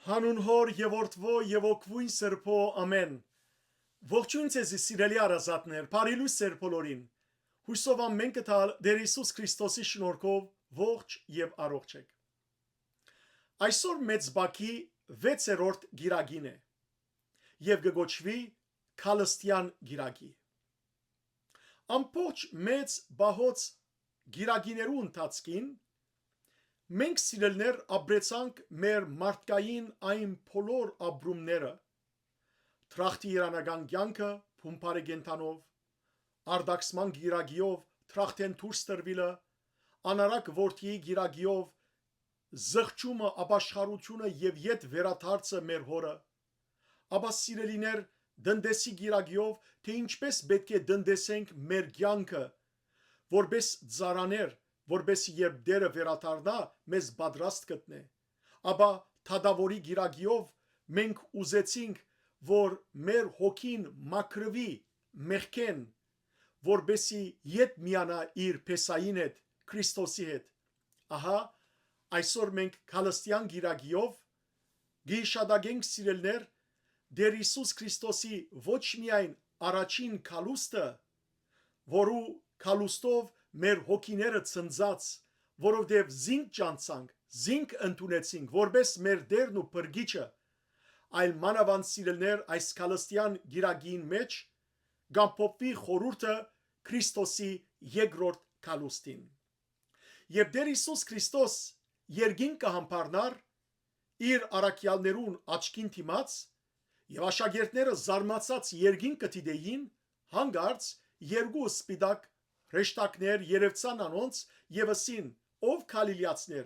Հանուն հոր եւ որդվո եւ օգվույն սրբո ամեն։ Ողջույն ձեզի սիրելի արազատներ, բարի լույս ձեր բոլորին։ Հույսով ամեն կտալ Տեր Հիսուս Քրիստոսի շնորհքով ողջ եւ առողջ եք։ Այսօր մեծ բակի 6-րդ գիրագին է եւ կգոչվի Քալստյան գիրագի։ Ամբողջ մեծ բահոց գիրագիներու ընթացքին մենք սիրելներ ապրեցանք մեր մարդկային այն բոլոր ապրումները, թրախտի իրանական կյանքը փումփարի կենթանով, արդակսման գիրագիով թրախտեն դուրս տրվիլը, անարակ որդիի գիրագիով զղջումը, ապաշխարությունը եւ յետ վերաթարցը մեր հորը, ապա սիրելիներ դնդեսի գիրագիով, թե ինչպես պետք է դնդեսենք մեր կյանքը, որպես ծարաներ, որպես երբ դերը վերաթարնա, մեզ պատրաստ գտնե, ապա թադավորի գիրագիով մենք ուզեցինք, որ մեր հոգին մաքրվի, մեղքեն, որբեսի յետ միանա իր Փեսային հետ, Քրիստոսի հետ։ Ահա, այսօր մենք Քալստյան գիրագիով գիշադագենք սիրելներ Տեր Հիսուս Քրիստոսի ոչ միայն առաջին քալուստը, որու քալուստով մեր հոգիները ցնծած, որովհետև զինք ճանցանք, զինք ընդունեցինք, որպես մեր Տերն ու Փրկիչը, այլ մանավանդ սիրելներ այս Քալստյան գիրագին մեջ գամփոփվի խորհուրդը Քրիստոսի երկրորդ քալուստին։ Եվ Տեր Հիսուս Քրիստոս երկին կհամբարնար իր առաքյալներուն աչքին դիմաց եւ աշակերտները զարմացած երկին կդիտեին հանգարց երկու սպիտակ հրեշտակներ երևցան անոնց եւ ասին ով քալիլիացներ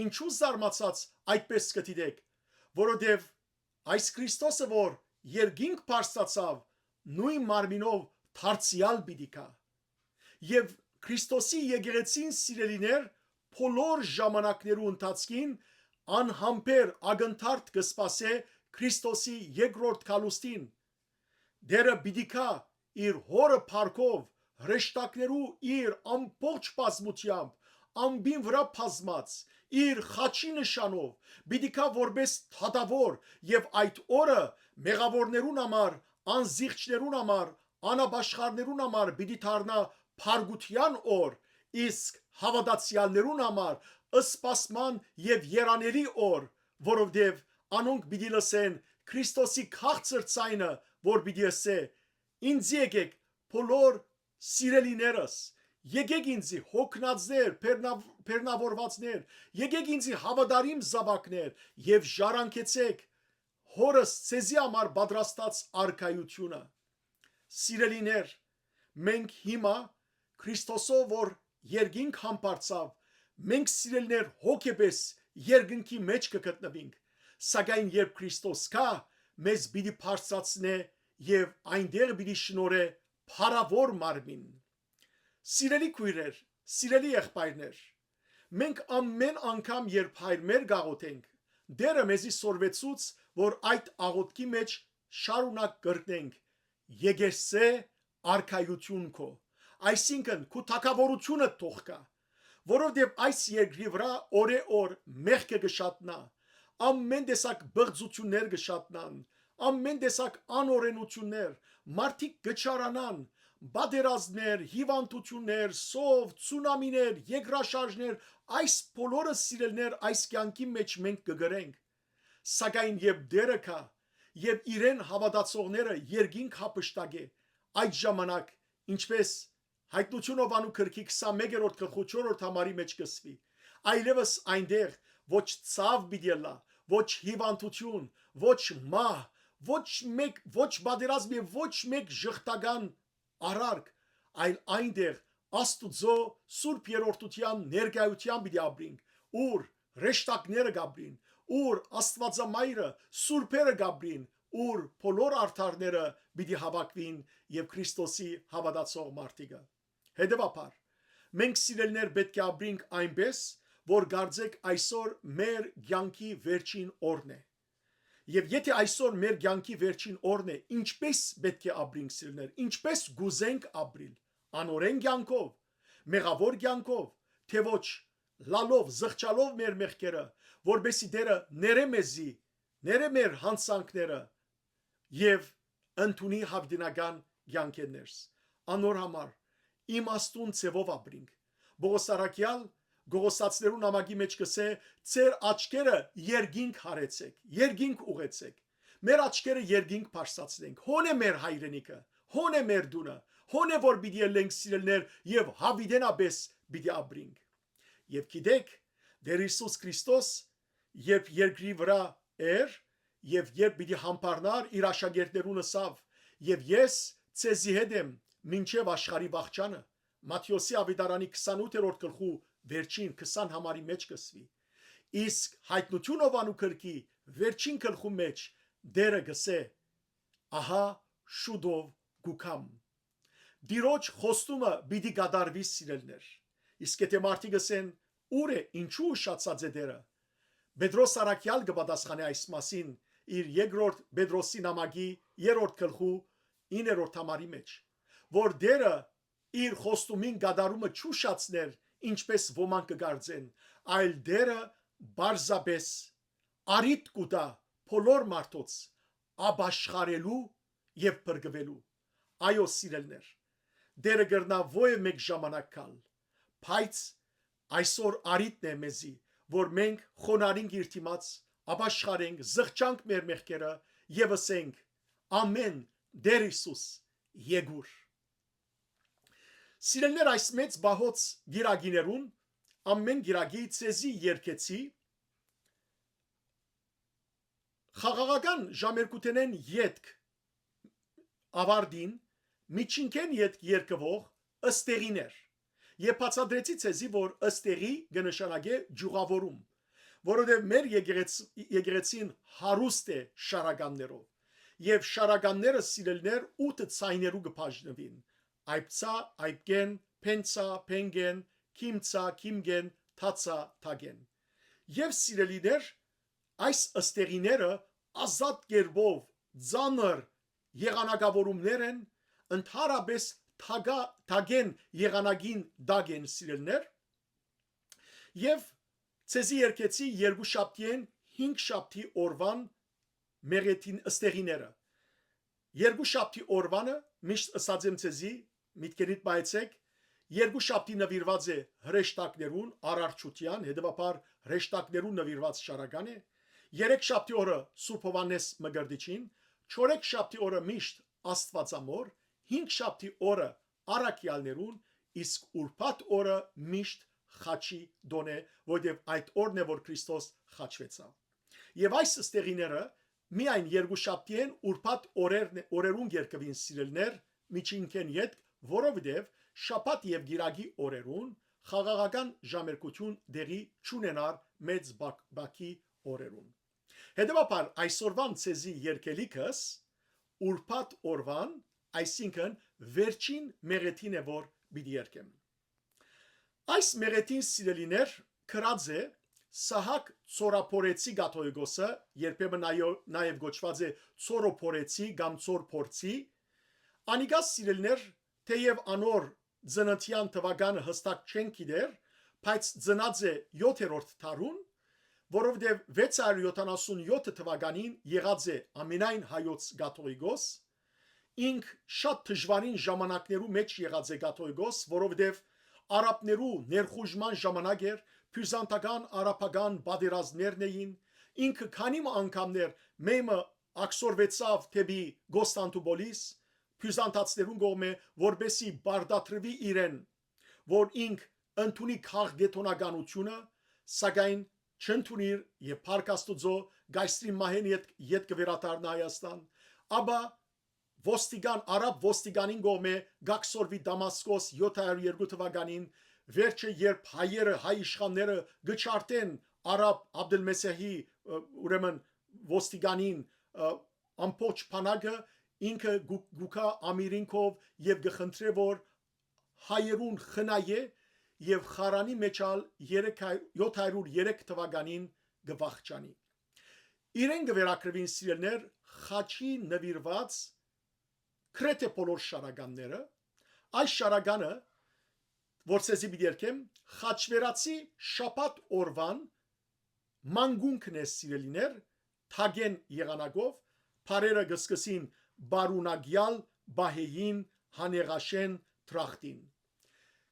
ինչու զարմացած այդպես կդիտեք որովհետեւ այս Քրիստոսը որ երկինք բարձրացավ նույն մարմինով դարձյալ պիտի գա եւ Քրիստոսի եկեղեցին սիրելիներ բոլոր ժամանակներու ընթացքին անհամբեր ակնթարթ կսպասե Քրիստոսի երկրորդ քալուստին դերը պիտի գա իր հորը փառքով հրեշտակներու իր ամբողջ բազմությամբ ամբին վրա բազմած իր խաչի նշանով պիտի գա որպես թադավոր եւ այդ օրը մեղավորներուն համար անզիղջներուն համար անաբաշխարներուն համար պիտի դառնա փարգության օր իսկ հավատացյալներուն համար սպասման եւ երանելի օր որովհետեւ անոնք պիտի լսեն Քրիստոսի քաղցր ձայնը որ պիտի ասե ինձ եկեք բոլոր սիրելիներս եկեք ինձի հոգնածներ բեռնավորվածներ եկեք ինձի հավատարիմ զավակներ եւ ժառանգեցեք հորս ցեզի համար պատրաստած արքայությունը սիրելիներ մենք հիմա Քրիստոսով որ երկինք համբարձավ մենք սիրելիներ հոգեպես երկնքի մեջ կգտնվենք սակայն երբ Քրիստոս կա մեզ պիտի բարձրացնե եւ այնտեղ պիտի շնորհե փառավոր մարմին սիրելի քույրեր սիրելի եղբայրներ մենք ամեն անգամ երբ հայրմեր գաղութենք դերը մեզի սորվեցուց որ այդ աղոթքի մեջ շարունակ կրտնենք եկեսե արքայություն քո այսինքն քո թակավորությունը թող կա որովհետև այս երկրի վրա օրեօր մեղքը կշատնա ամեն տեսակ բղծություններ կշատնան ամեն տեսակ անօրենություններ մարդիկ կչարանան բادرազմներ հիվանդություններ սով ցունամիներ երկրաշարժներ այս բոլորը սիրելներ այս կյանքի մեջ մենք կգրենք սակայն երբ դերը կա եւ իրեն հավատացողները երկինք հապշտակե այդ ժամանակ ինչպես հայտնությունով անու քրքի 21-րդ գլխի 4-րդ համարի մեջ կսվի այլևս այնտեղ ոչ ցավ բիդելա ոչ հիվանդություն ոչ մահ ոչ բادرազմ եւ ոչ մեկ ժխտական արարք այլ այնտեղ Աստուծո սուրբ երրորդության ներկայության պիտի ապրենք ուր հրեշտակները գաբրին ուր Աստվածամայրը սուրբերը գաբրին ուր բոլոր արդարները պիտի հավաքվին եւ Քրիստոսի հավատացող մարդիկը հետեւաբար մենք սիրելներ պետք է ապրենք այնպես որ գարձեք այսօր մեր կյանքի վերջին օրն է եւ եթե այսօր մեր կյանքի վերջին օրն է ինչպես պետք է ապրենք սիրելներ ինչպես գուզենք ապրիլ անօրեն կյանքով մեղավոր կյանքով թե ոչ լալով զղջալով մեր մեղքերը որբեսի դերը ներե մեզի ները մեր հանցանքները եւ ընդունի հավդինական յանքերս անոր համար իմաստուն ցևով ապրինք Բողոսարակյալ Գողոսացներու նամակի մեջ կսե ծեր աչքերը երգինք հարեցեք երգինք ուղեցեք մեր աչքերը երգինք փարսացնենք հոն է մեր հայրենիքը հոն է մեր դունը հոն է որ պիտի ելենք սիրելներ եւ հավիդենաբես պիտի ապրինք եւ գիտեք Դեր Հիսուս Քրիստոս երբ երկրի վրա էր եւ երբ պիտի համբարնար իր աշակերտներուն ասավ եւ ես ցեզի հետ եմ մինչեւ աշխարհի վաղճանը Մատթեոսի ավետարանի 28-րդ գլխու վերջին 20 համարի մեջ կսվի իսկ հայտնություն ովանու քրկի վերջին գլխու մեջ դերը գսե ահա շուտով գուքամ դիրոջ խոստումը պիտի գադարվի սիրելներ իսկ եթե մարդիկ գսեն ուր է ինչու ուշացած է դերը Պետրոս Արաքյալ կպատասխանի այս մասին իր երկրորդ Պետրոսի նամակի 3-րդ գլխու 9-րդ համարի մեջ որ դերը իր խոստումին գադարումը չուշացներ ինչպես ոմանք կգարձեն այլ դերը բարձաբես արիտ կուտա բոլոր մարդոց աբաշխարելու եւ բրգվելու այո սիրելներ դերը գրնա ո՞ե մեկ ժամանակ կալ բայց այսօր արիտն է մեզի որ մենք խոնարհենք իր դիմաց աբաշխարենք զղջանք մեր մեղքերը եւ ասենք ամեն Դեր Հիսուս եկուր Սիրելներ այս մեծ բահոց գիրագիներուն ամեն գիրագի ցեզի երկեցի խաղաղական ժամերկուտենեն յետք ավարդին միջինքեն յետք երկվող ըստեղիներ եւ բացադրեցի ցեզի որ ըստեղի կնշանակե ջուղավորում որովհետեւ մեր եկեղեցին հարուստ է շարականներով եւ շարականները սիրելներ 8 ցայներու կբաժնվին Այբցա, այբգեն, փենցա, փենգեն, քիմցա, քիմգեն, թացա, թագեն։ Եվ սիրելիներ, այս ըստեղիները ազատ կերպով ծանր եղանակավորումներ են, ընդհանրապես թագեն եղանակին դագեն սիրելներ, եւ ցեզի երկեցի երկու շաբթիեն 5 շաբթի օրվան մեղեթին ըստեղիները։ Երկու շաբթի օրվանը միշտ ըսած եմ ցեզի Միտքերիդ բայցեք երկու շաբթի նվիրված է հրեշտակներուն առարչության հետևաբար հրեշտակներուն նվիրված շարական է 3 շաբթի օրը Սուրբ Հովհաննես Մկրտիչին 4 շաբթի օրը միշտ Աստվածամոր 5 շաբթի օրը առաքյալներուն իսկ ուրբաթ օրը միշտ խաչի դոնե որտեղ այդ օրն է որ Քրիստոս խաչվեցավ եւ այս ստեղիները միայն երկու շաբթի են ուրբաթ օրերուն երկվին սիրելներ միջինքեն յետ որովհետև շաբաթ եւ գիրագի օրերուն խաղաղական ժամերկություն դեղի չունենար մեծ բակի օրերուն հետևաբար այսօրվան ցեզի երկելիքս ուրբաթ օրվան այսինքն վերջին մեղեթին է որ պիտի երկեմ այս մեղեթին սիրելիներ քրած է Սահակ Ցորափորեցի Գաթողիկոսը երբեմն նաև գոչված է Ցորոփորեցի կամ Ցորփորցի անիգա սիրելներ Թեև անոր ծննդյան թվականը հստակ չեն գիտեր, բայց ծնած է 7-րդ դարուն, որովհետև 677 թվականին եղած է ամենայն հայոց Գաթողիկոս, ինք շատ դժվարին ժամանակներու մեջ եղած է Գաթողիկոս, որովհետև արաբներու ներխուժման ժամանակ էր, բյուզանդական արաբական պատերազմներն էին, ինքը քանի անգամներ մեմը ակսորվեցավ թեպի Կոստանդնուպոլիս Բյուզանդացիներուն կողմէ որբեսի բարդատրվի իրեն որ ինք ընդունի քաղաքգետոնականությունը սակայն չընդունիր եւ Փարքաստուծո գայստրի մահեն յետ կվերադառնա Հայաստան ապա ոստիգան արաբ ոստիգանին կողմէ գաքսորվի Դամասկոս 702 թվականին վերջը երբ հայերը հայ իշխանները գճարտեն արաբ Աբդելմեսեհի ուրեմն ոստիգանին ամբողջ բանակը ինքը գուկա ամիրինքով եւ գխնդրե որ հայերուն խնայե եւ խարանի մեջալ 703 թվականին գվախճանի իրեն գվերակրվին սիրելներ խաչի նվիրված քրեթե բոլոր շարականները այս շարականը որ ցեզի բիդերքեմ խաչվերացի շաբաթ օրվան մանգունքն է սիրելիներ թագեն եղանակով բարերը գսկսին բարունագյալ բահեին հանեղաշեն տրախտին։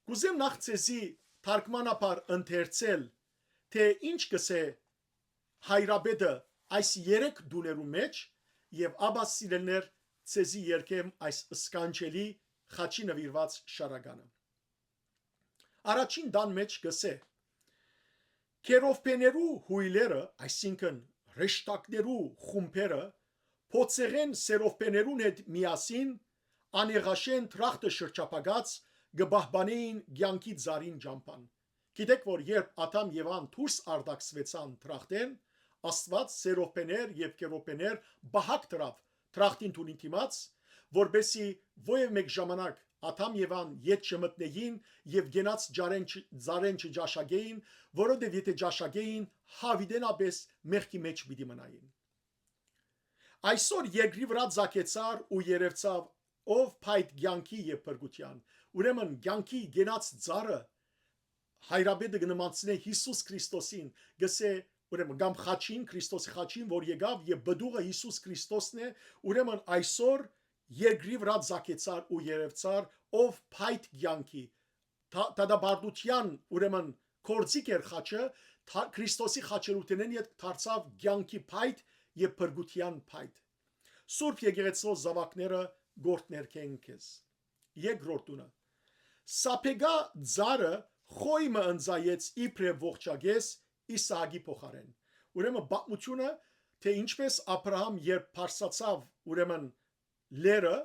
Կուզեմ նախ ցեզի թարգմանապար ընթերցել, թե ինչ կսե հայրաբեդը այս երեք դուներու մեջ եւ ապա սիրելներ ցեզի երկեմ այս սկանչելի խաչի նվիրված շարականը։ Առաջին դան մեջ կսե Քերովպեներու հույլերը, այսինքն ռեշտակներու խումբերը փոցեղեն սերովպեներուն հետ միասին անեղաշեն տրախտը շրջապագած գբահբանեին ցանկի ծարին ջամփան։ Գիտեք որ երբ Ադամ եւ Հան դուրս արդակսվեցան տրախտեն, Աստված սերովպեներ եւ քերովպեներ բահակ դրավ տրախտին տունին դիմաց, որբեսի ովև մեկ ժամանակ Ադամ եւ Հան ետ չմտնեին եւ գենաց ծարեն չջաշագեին, որովհետեւ եթե ջաշագեին հավիդենաբես մեղքի մեջ պիտի մնային։ Այսօր երկրի վրա ցակեցար ու երևցավ ով փայտ ցանկի եւ փրկության, ուրեմն ցանկի գենաց ծառը հայրաբեդը գնմանցնե Հիսուս Քրիստոսին, գսե ուրեմն գամ խաչին Քրիստոսի խաչին, որ եկավ եւ բդուղը Հիսուս Քրիստոսն է, ուրեմն այսօր երկրի վրա ցակեցար ու երևցար ով փայտ ցանկի տադաբարդության ուրեմն կորցիկ էր խաչը Քրիստոսի խաչերութենեն իդ դարձավ ցանկի փայտ եւ փրկության փայտ։ Սուրբ եկեղեցու զավակները գործներ կենքես։ Երկրորդունը Սապեգա ծառը խոյմը ընձայեց իբրև ողջագես Իսահակի փոխարեն։ Ուրեմն պատմությունը թե ինչպես Աբրահամ երբ փարսացավ ուրեմն լերը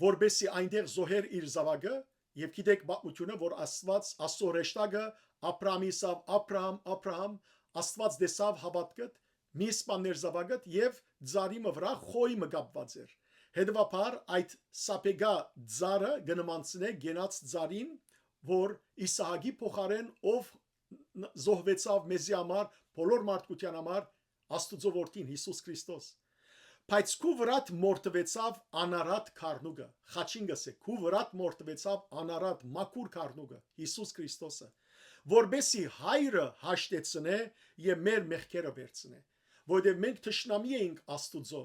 որբեսի այնտեղ զոհեր իր զավակը եւ գիտեք պատմությունը որ Աստված ասորեշտագը Աբրահամիսավ Աբրահամ Աստված դեսավ հավատքդ միսպաներ զավակդ եւ ծառի վրա խոյմը կապված էր։ Հետևաբար այդ Սապեգա ծառը գնմանցնե գենաց ծառին որ Իսահակի փոխարեն ով զոհվեցավ մեզի համար բոլոր մարդկության համար Աստուծո որդին Հիսուս Քրիստոս բայց քու վրատ մորթվեցավ անարատ քարնուգը խաչին գսե քու վրատ մորթվեցավ անարատ մաքուր քարնուգը Հիսուս Քրիստոսը որբեսի հայրը հաշտեցնե եւ մեր մեղքերը վերցնե որովհետեւ մենք թշնամի էինք Աստուծո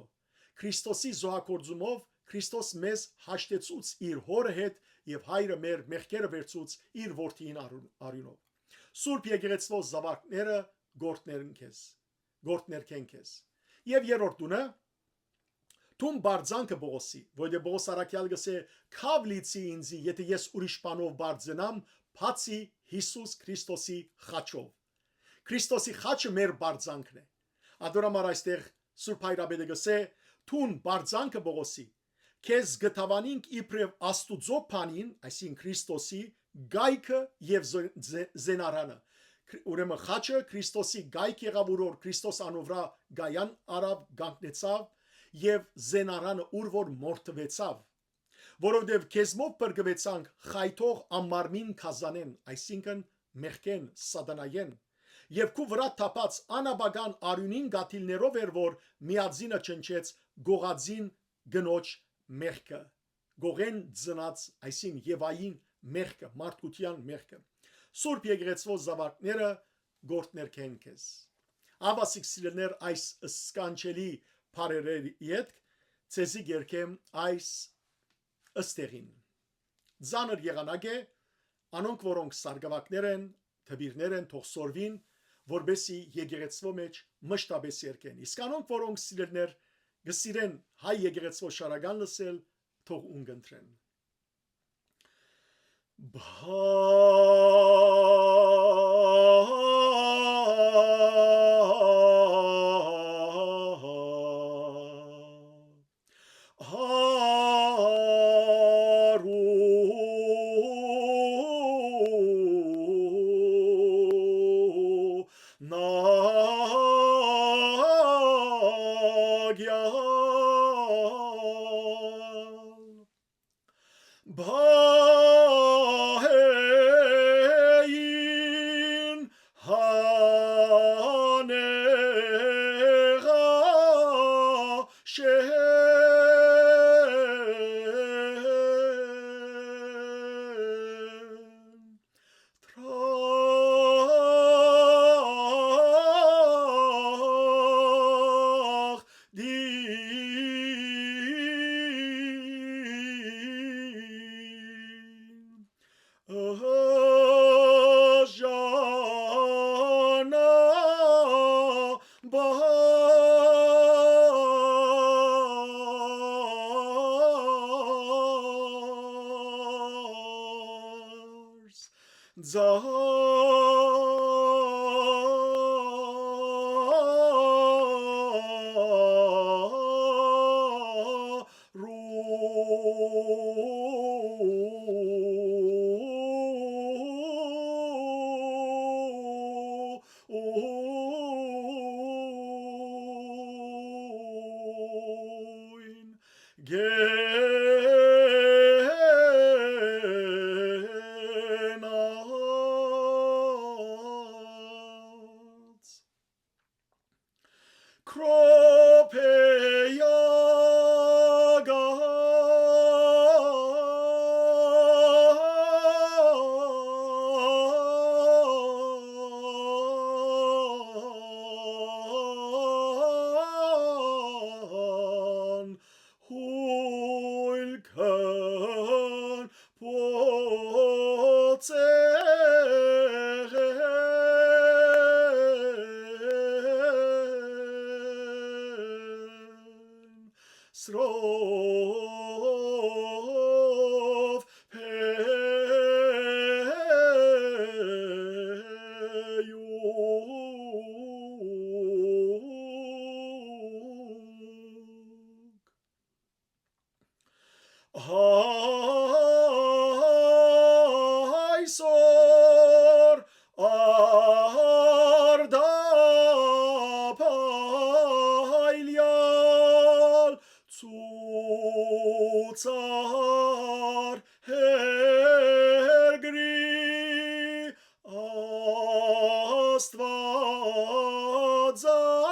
Քրիստոսի զոհակորձումով Քրիստոս մեզ հաշտեցուց իր հորը հետ եւ հայրը մեր մեղքերը վերցուց իր որդին արյունով Սուրբ եկեղեցու զավակները գործներ կենքես եւ երրորդունը Թում բարձանքը Բողոսի որովհետեւ Բողոս Արաքյալ գսե քավ լիցի ինձի եթե ես ուրիշ բանով բարձնամ բացի Հիսուս Քրիստոսի խաչով Քրիստոսի խաչը մեր բարձանքն է Ադորամար այստեղ Սուրբ Հայրաբեդը գսե Թուն բարձանքը Բողոսի քեզ գտավանինք իբրև Աստուծո բանին այսին Քրիստոսի գայքը եւ զենարանը ուրեմն խաչը Քրիստոսի գայք եղավ որ Քրիստոս անովրա գայան արավ գանքնեցավ եւ զենարանը ուր որ մորթվեցավ որովհետեւ քեզմով բրգվեցանք խայթող ամարմին քազանեն այսինքն մեղքեն սատանայեն եւ քու վրա թափած անաբական արյունին գաթիլներով էր որ միածինը չնչեց գողածին գնոջ մեղքը գողեն ծնած այսին Եվային մեղքը մարդկության մեղքը Սուրբ եկեղեցու զավակները գործներ կենքես Աբասիկ սիրելներ այս սկանչելի Փարերերի յետ ցեզի գերկեմ այս ըստեղին Զանր եղանակ է անոնք որոնք սարգավակներ են թբիրներ են թող սորվին որբեսի եկեղեցվո մեջ մշտապես երկեն իսկ անոնք որոնք սիրելներ գսիրեն հայ եկեղեցվո շարական լսել թող ունգընտրեն Srov Haysor arda pailial Tzutzar hergri Astvad zart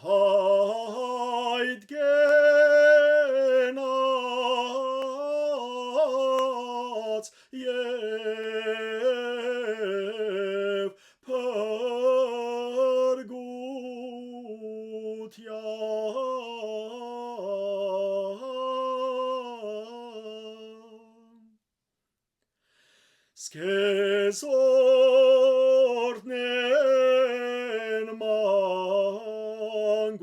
Paid genats Yev pergutyan Skezornen mangung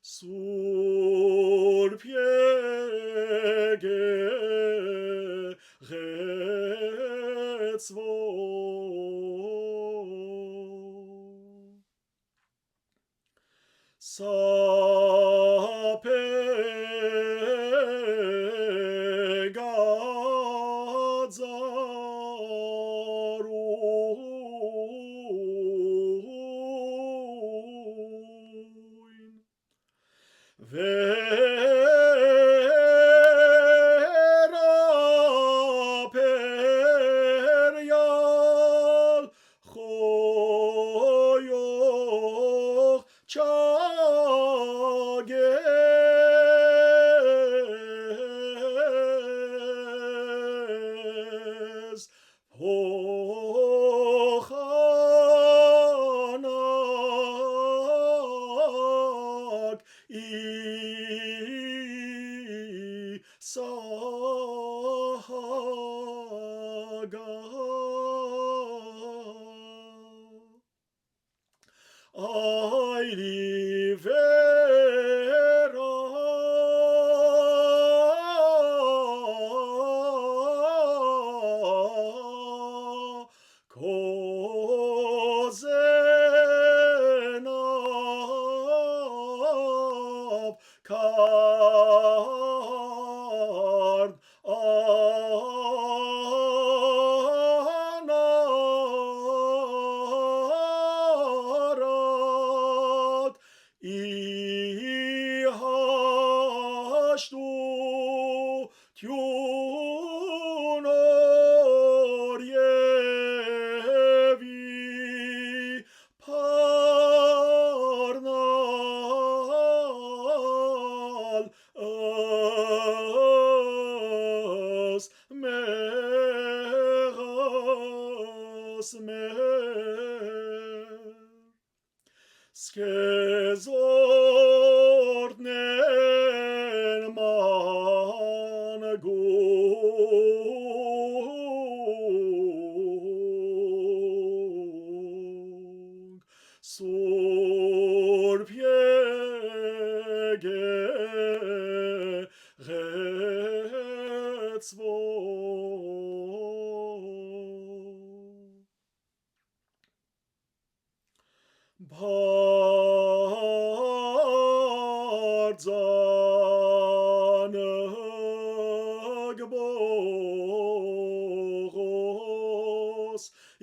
Sur piege retzvo Vera perial choyoch chages pochanak saga Aili vera kozenav kard anarat ihashtu tunor yevi parnal as meras mer Skezornen mangung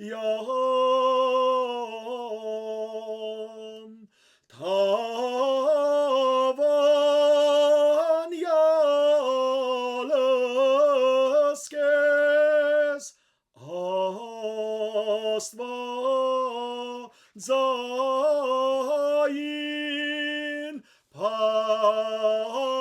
Yam Tavan Yalaskes Astvazayin Panin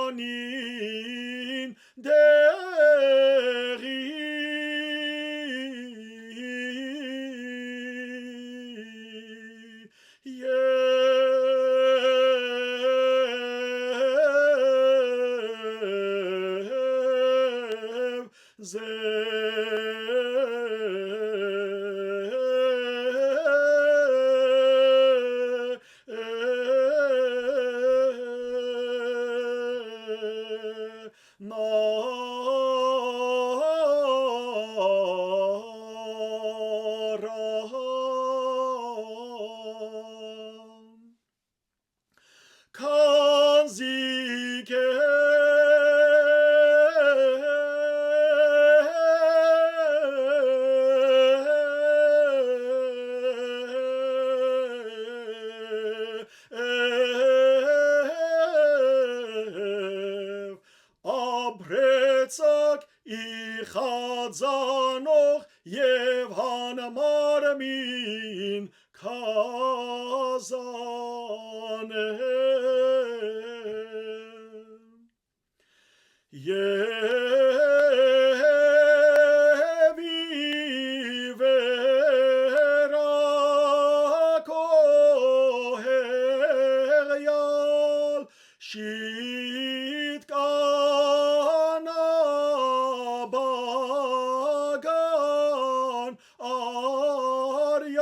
Abrեցակ իխածանող և հանամարմին քազան և իվերակոհեղյալ շիտ կանաբագան արյանս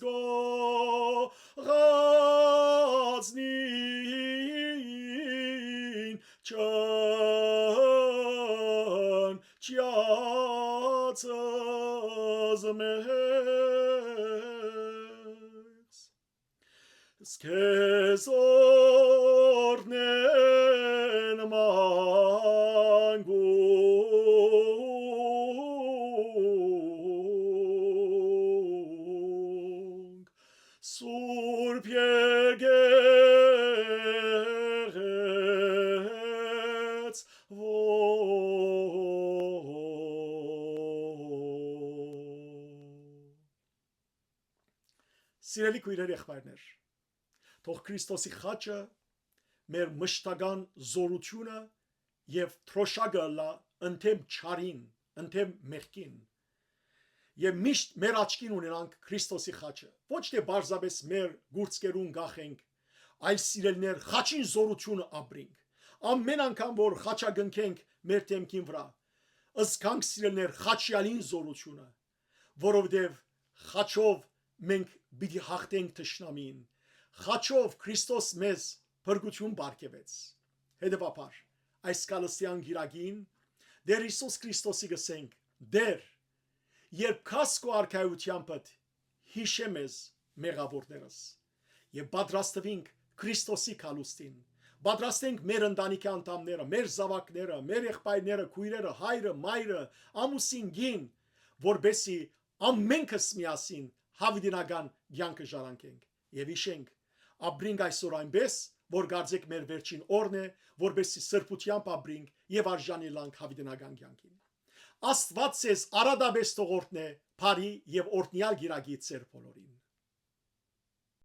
գողացնին չանչյացыз մեզ Սկեզ օրնեն մանգունք Սուրբ եկեղեց Սիրելի քույրեր եղբայրներ Թող Քրիստոսի խաչը մեր մշտական զորությունը եւ թրոշակը լա ընդեմ չարին, ընդեմ մեղքին։ Եվ միշտ մեր աչքին ունենանք Քրիստոսի խաչը։ Ոչ թե բարձրապես մեր գուրծկերուն գախենք, այլ սիրելներ խաչին զորությունը ապրենք։ Ամեն անգամ որ խաչագնքենք մեր դեմքին վրա, ըսկանք սիրելներ խաչյալին զորությունը, որովհետեւ խաչով մենք պիտի հաղթենք թշնամին։ Խաչով Քրիստոս մեզ փրկություն բարգեւեց։ Հետևաբար այս կալստյան գիրագին Դեր Հիսուս Քրիստոսի գսենք Դեր երբ քասկո արքայությամբ հիշե մեզ մեղավորներս եւ պատրաստվենք Քրիստոսի կալուստին պատրաստենք մեր ընտանիքի անդամները մեր զավակները մեր եղբայրները քույրերը հայրը մայրը ամուսին գին որբեսի ամենքս միասին հավիտենական կյանքը ժառանգենք եւ հիշենք ապրենք այսօր այնպես որ գարձեք մեր վերջին օրն է որբեսի սրբությամբ ապրենք եւ արժանի լանք հավիտենական կյանքին Աստված ձեզ արադաբես թողորտնե բարի եւ օրհնյալ գիրագի ձեր բոլորին